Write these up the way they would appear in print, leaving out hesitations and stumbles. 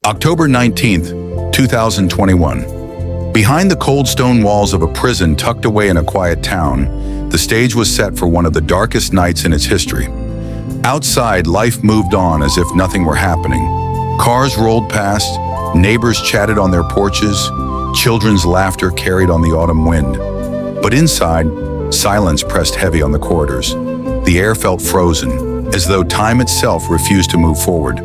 October 19th, 2021. Behind the cold stone walls of a prison tucked away in a quiet town, the stage was set for one of the darkest nights in its history. Outside, life moved on as if nothing were happening. Cars rolled past, neighbors chatted on their porches, children's laughter carried on the autumn wind. But inside, silence pressed heavy on the corridors. The air felt frozen, as though time itself refused to move forward.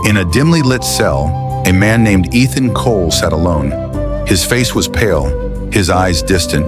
In a dimly lit cell, a man named Ethan Cole sat alone. His face was pale, his eyes distant,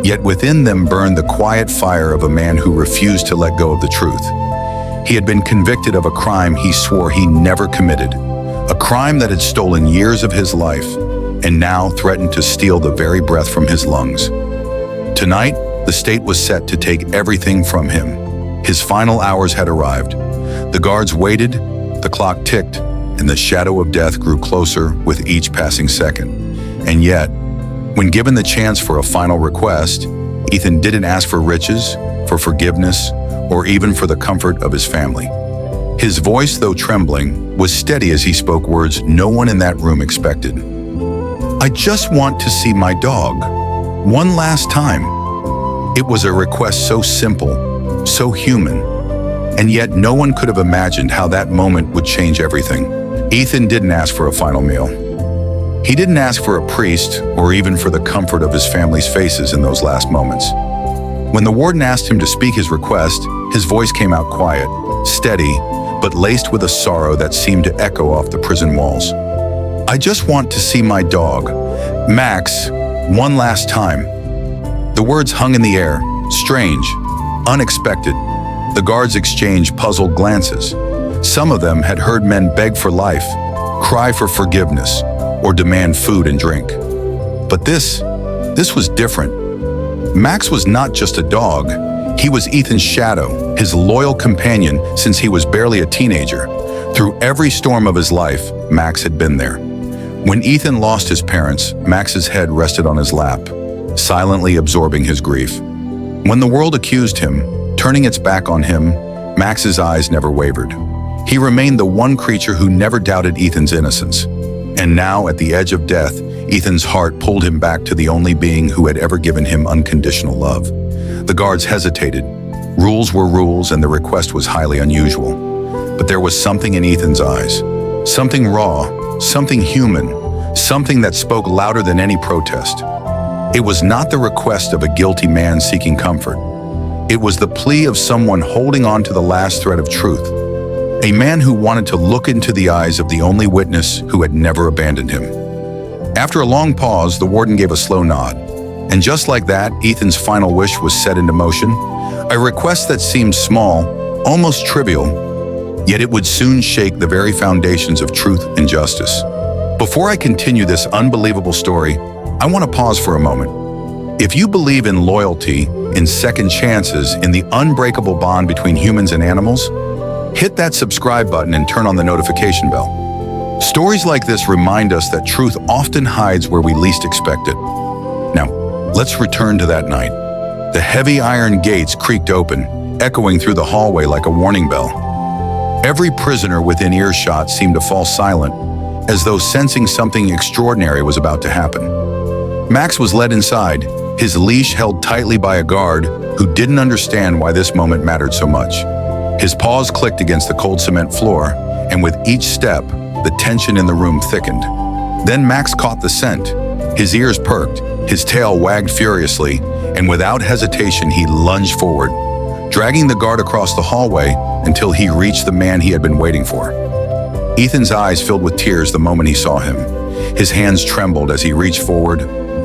yet within them burned the quiet fire of a man who refused to let go of the truth. He had been convicted of a crime he swore he never committed, a crime that had stolen years of his life and now threatened to steal the very breath from his lungs. Tonight, the state was set to take everything from him. His final hours had arrived. The guards waited, the clock ticked, and the shadow of death grew closer with each passing second. And yet, when given the chance for a final request, Ethan didn't ask for riches, for forgiveness, or even for the comfort of his family. His voice, though trembling, was steady as he spoke words no one in that room expected. "I just want to see my dog. One last time." It was a request so simple, so human, and yet no one could have imagined how that moment would change everything. Ethan didn't ask for a final meal. He didn't ask for a priest or even for the comfort of his family's faces in those last moments. When the warden asked him to speak his request, his voice came out quiet, steady, but laced with a sorrow that seemed to echo off the prison walls. "I just want to see my dog, Max, one last time." The words hung in the air, strange, unexpected. The guards exchanged puzzled glances. Some of them had heard men beg for life, cry for forgiveness, or demand food and drink. But this was different. Max was not just a dog. He was Ethan's shadow, his loyal companion since he was barely a teenager. Through every storm of his life, Max had been there. When Ethan lost his parents, Max's head rested on his lap, silently absorbing his grief. When the world accused him, turning its back on him, Max's eyes never wavered. He remained the one creature who never doubted Ethan's innocence. And now, at the edge of death, Ethan's heart pulled him back to the only being who had ever given him unconditional love. The guards hesitated. Rules were rules, and the request was highly unusual. But there was something in Ethan's eyes. Something raw, something human, something that spoke louder than any protest. It was not the request of a guilty man seeking comfort. It was the plea of someone holding on to the last thread of truth. A man who wanted to look into the eyes of the only witness who had never abandoned him. After a long pause, the warden gave a slow nod. And just like that, Ethan's final wish was set into motion. A request that seemed small, almost trivial, yet it would soon shake the very foundations of truth and justice. Before I continue this unbelievable story, I want to pause for a moment. If you believe in loyalty, in second chances, in the unbreakable bond between humans and animals, hit that subscribe button and turn on the notification bell. Stories like this remind us that truth often hides where we least expect it. Now, let's return to that night. The heavy iron gates creaked open, echoing through the hallway like a warning bell. Every prisoner within earshot seemed to fall silent, as though sensing something extraordinary was about to happen. Max was led inside, his leash held tightly by a guard who didn't understand why this moment mattered so much. His paws clicked against the cold cement floor, and with each step, the tension in the room thickened. Then Max caught the scent. His ears perked, his tail wagged furiously, and without hesitation, he lunged forward, dragging the guard across the hallway until he reached the man he had been waiting for. Ethan's eyes filled with tears the moment he saw him. His hands trembled as he reached forward,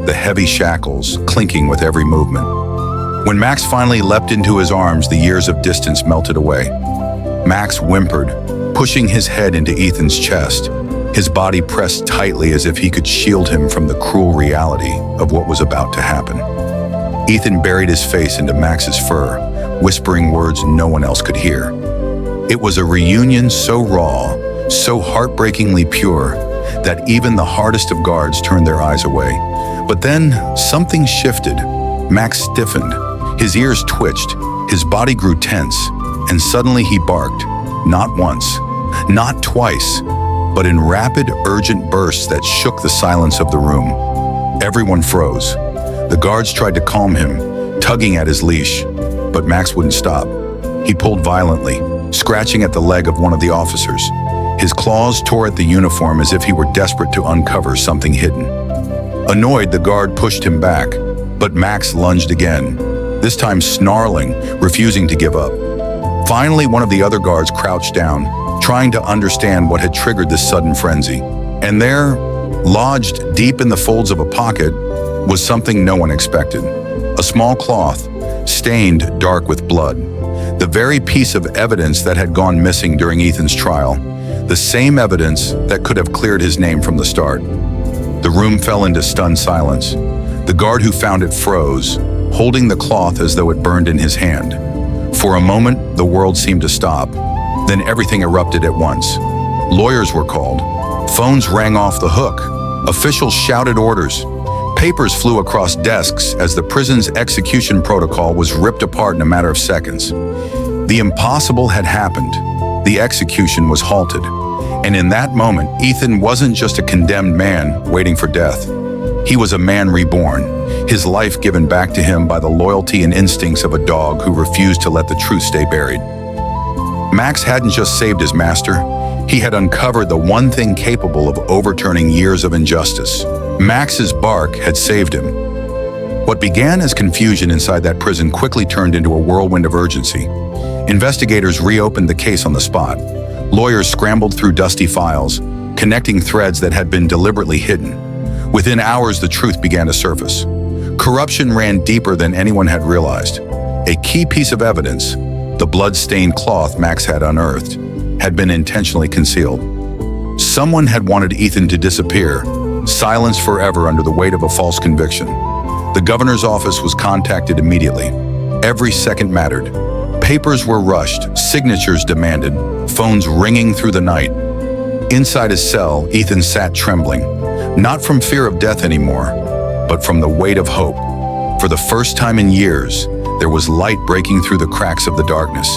the heavy shackles clinking with every movement. When Max finally leapt into his arms, the years of distance melted away. Max whimpered, pushing his head into Ethan's chest, his body pressed tightly as if he could shield him from the cruel reality of what was about to happen. Ethan buried his face into Max's fur, whispering words no one else could hear. It was a reunion so raw, so heartbreakingly pure, that even the hardest of guards turned their eyes away. But then something shifted. Max stiffened. His ears twitched, his body grew tense, and suddenly he barked. Not once, not twice, but in rapid, urgent bursts that shook the silence of the room. Everyone froze. The guards tried to calm him, tugging at his leash, but Max wouldn't stop. He pulled violently, scratching at the leg of one of the officers. His claws tore at the uniform as if he were desperate to uncover something hidden. Annoyed, the guard pushed him back, but Max lunged again, this time snarling, refusing to give up. Finally, one of the other guards crouched down, trying to understand what had triggered this sudden frenzy. And there, lodged deep in the folds of a pocket, was something no one expected. A small cloth, stained dark with blood. The very piece of evidence that had gone missing during Ethan's trial. The same evidence that could have cleared his name from the start. The room fell into stunned silence. The guard who found it froze, holding the cloth as though it burned in his hand. For a moment, the world seemed to stop. Then everything erupted at once. Lawyers were called. Phones rang off the hook. Officials shouted orders. Papers flew across desks as the prison's execution protocol was ripped apart in a matter of seconds. The impossible had happened. The execution was halted. And in that moment, Ethan wasn't just a condemned man waiting for death. He was a man reborn, his life given back to him by the loyalty and instincts of a dog who refused to let the truth stay buried. Max hadn't just saved his master, he had uncovered the one thing capable of overturning years of injustice. Max's bark had saved him. What began as confusion inside that prison quickly turned into a whirlwind of urgency. Investigators reopened the case on the spot. Lawyers scrambled through dusty files, connecting threads that had been deliberately hidden. Within hours, the truth began to surface. Corruption ran deeper than anyone had realized. A key piece of evidence, the blood-stained cloth Max had unearthed, had been intentionally concealed. Someone had wanted Ethan to disappear, silenced forever under the weight of a false conviction. The governor's office was contacted immediately. Every second mattered. Papers were rushed, signatures demanded, phones ringing through the night. Inside his cell, Ethan sat trembling, not from fear of death anymore, but from the weight of hope. For the first time in years, there was light breaking through the cracks of the darkness.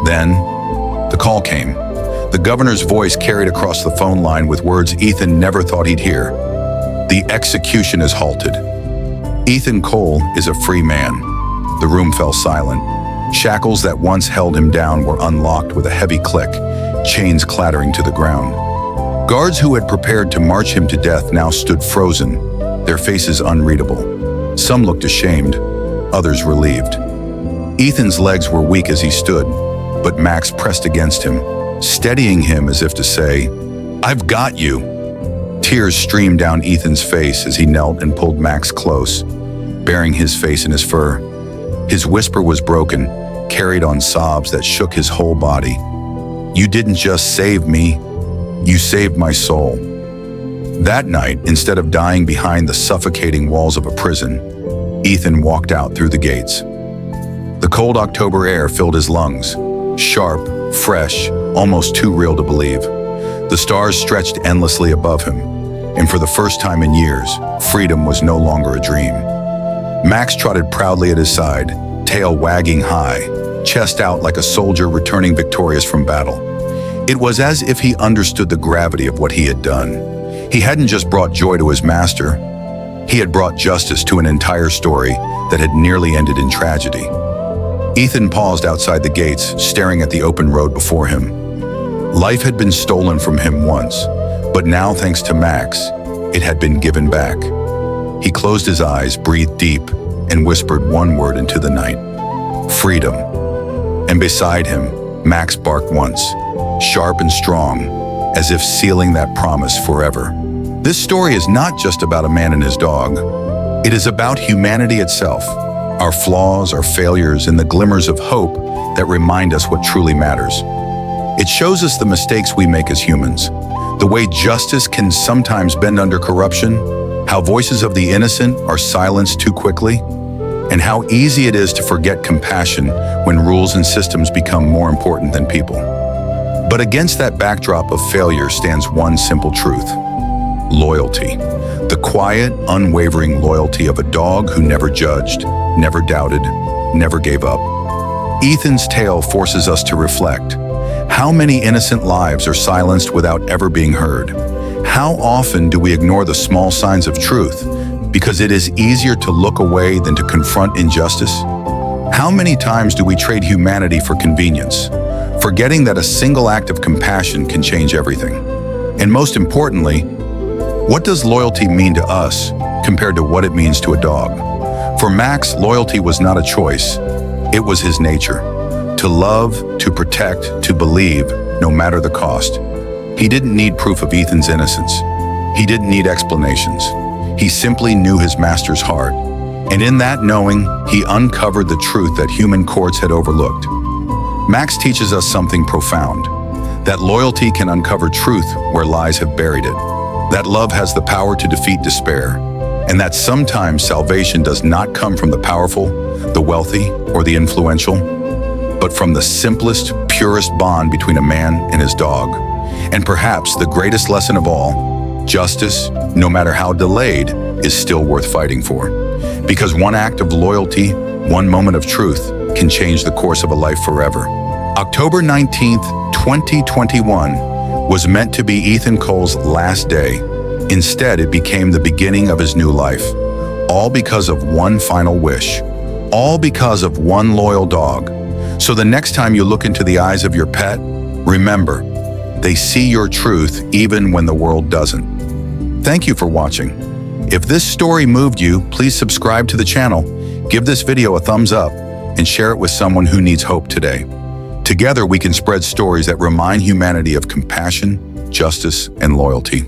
Then, the call came. The governor's voice carried across the phone line with words Ethan never thought he'd hear. The execution is halted. Ethan Cole is a free man. The room fell silent. Shackles that once held him down were unlocked with a heavy click, chains clattering to the ground. Guards who had prepared to march him to death now stood frozen, their faces unreadable. Some looked ashamed, others relieved. Ethan's legs were weak as he stood, but Max pressed against him, steadying him as if to say, "I've got you." Tears streamed down Ethan's face as he knelt and pulled Max close, burying his face in his fur. His whisper was broken, carried on sobs that shook his whole body. "You didn't just save me, you saved my soul." That night, instead of dying behind the suffocating walls of a prison, Ethan walked out through the gates. The cold October air filled his lungs, sharp, fresh, almost too real to believe. The stars stretched endlessly above him, and for the first time in years, freedom was no longer a dream. Max trotted proudly at his side, tail wagging high, chest out like a soldier returning victorious from battle. It was as if he understood the gravity of what he had done. He hadn't just brought joy to his master, he had brought justice to an entire story that had nearly ended in tragedy. Ethan paused outside the gates, staring at the open road before him. Life had been stolen from him once, but now, thanks to Max, it had been given back. He closed his eyes, breathed deep, and whispered one word into the night: freedom. And beside him, Max barked once, sharp and strong, as if sealing that promise forever. This story is not just about a man and his dog. It is about humanity itself, our flaws, our failures, and the glimmers of hope that remind us what truly matters. It shows us the mistakes we make as humans, the way justice can sometimes bend under corruption, how voices of the innocent are silenced too quickly, and how easy it is to forget compassion when rules and systems become more important than people. But against that backdrop of failure stands one simple truth: loyalty. The quiet, unwavering loyalty of a dog who never judged, never doubted, never gave up. Ethan's tale forces us to reflect. How many innocent lives are silenced without ever being heard? How often do we ignore the small signs of truth because it is easier to look away than to confront injustice? How many times do we trade humanity for convenience, forgetting that a single act of compassion can change everything? And most importantly, what does loyalty mean to us compared to what it means to a dog? For Max, loyalty was not a choice. It was his nature. To love, to protect, to believe, no matter the cost. He didn't need proof of Ethan's innocence. He didn't need explanations. He simply knew his master's heart. And in that knowing, he uncovered the truth that human courts had overlooked. Max teaches us something profound, that loyalty can uncover truth where lies have buried it, that love has the power to defeat despair, and that sometimes salvation does not come from the powerful, the wealthy, or the influential, but from the simplest, purest bond between a man and his dog. And perhaps the greatest lesson of all, justice, no matter how delayed, is still worth fighting for. Because one act of loyalty, one moment of truth, can change the course of a life forever. October 19th, 2021 was meant to be Ethan Cole's last day. Instead, it became the beginning of his new life. All because of one final wish. All because of one loyal dog. So the next time you look into the eyes of your pet, remember, they see your truth even when the world doesn't. Thank you for watching. If this story moved you, please subscribe to the channel, give this video a thumbs up, and share it with someone who needs hope today. Together we can spread stories that remind humanity of compassion, justice, and loyalty.